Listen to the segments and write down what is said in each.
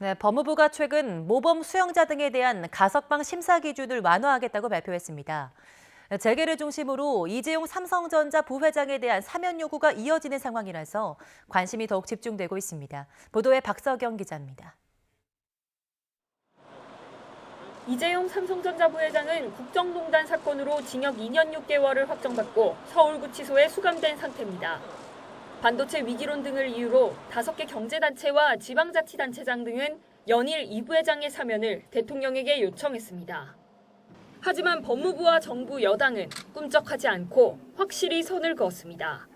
네, 법무부가 최근 모범 수용자 등에 대한 가석방 심사 기준을 완화하겠다고 발표했습니다. 재계를 중심으로 이재용 삼성전자 부회장에 대한 사면 요구가 이어지는 상황이라서 관심이 더욱 집중되고 있습니다. 보도에 박서경 기자입니다. 이재용 삼성전자 부회장은 국정농단 사건으로 징역 2년 6개월을 확정받고 서울구치소에 수감된 상태입니다. 반도체 위기론 등을 이유로 5개 경제단체와 지방자치단체장 등은 연일 이 부회장의 사면을 대통령에게 요청했습니다. 하지만 법무부와 정부 여당은 꿈쩍하지 않고 확실히 선을 그었습니다.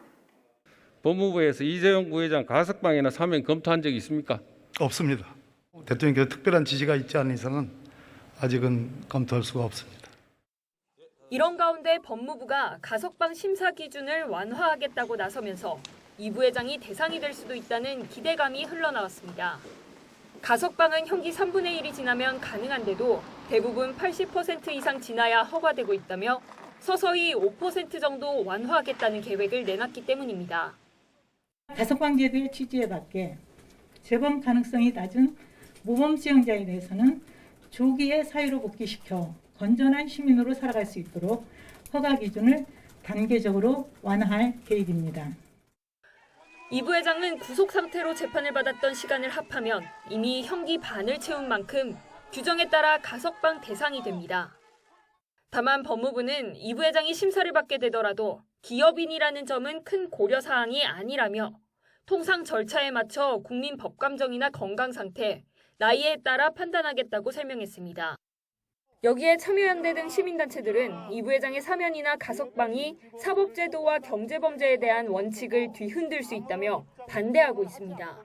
법무부에서 이재용 부회장 가석방이나 사면 검토한 적이 있습니까? 없습니다. 대통령께서 특별한 지시가 있지 않은 이상은 아직은 검토할 수가 없습니다. 이런 가운데 법무부가 가석방 심사 기준을 완화하겠다고 나서면서 이 부회장이 대상이 될 수도 있다는 기대감이 흘러나왔습니다. 가석방은 형기 3분의 1이 지나면 가능한데도 대부분 80% 이상 지나야 허가되고 있다며 서서히 5% 정도 완화하겠다는 계획을 내놨기 때문입니다. 가석방 제도의 취지에 맞게 재범 가능성이 낮은 모범 수용자에 대해서는 조기에 사유로 복귀시켜 건전한 시민으로 살아갈 수 있도록 허가 기준을 단계적으로 완화할 계획입니다. 이 부회장은 구속 상태로 재판을 받았던 시간을 합하면 이미 형기 반을 채운 만큼 규정에 따라 가석방 대상이 됩니다. 다만 법무부는 이 부회장이 심사를 받게 되더라도 기업인이라는 점은 큰 고려사항이 아니라며 통상 절차에 맞춰 국민 법감정이나 건강 상태, 나이에 따라 판단하겠다고 설명했습니다. 여기에 참여연대 등 시민단체들은 이 부회장의 사면이나 가석방이 사법제도와 경제범죄에 대한 원칙을 뒤흔들 수 있다며 반대하고 있습니다.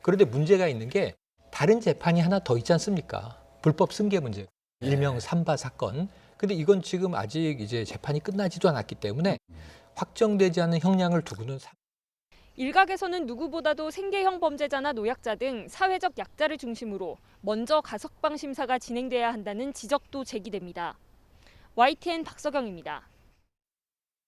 그런데 문제가 있는 게 다른 재판이 하나 더 있지 않습니까? 불법 승계 문제, 일명 삼바 사건. 근데 이건 지금 아직 이제 재판이 끝나지도 않았기 때문에 확정되지 않은 형량을 두고는 일각에서는 누구보다도 생계형 범죄자나 노약자 등 사회적 약자를 중심으로 먼저 가석방 심사가 진행돼야 한다는 지적도 제기됩니다. YTN 박서경입니다.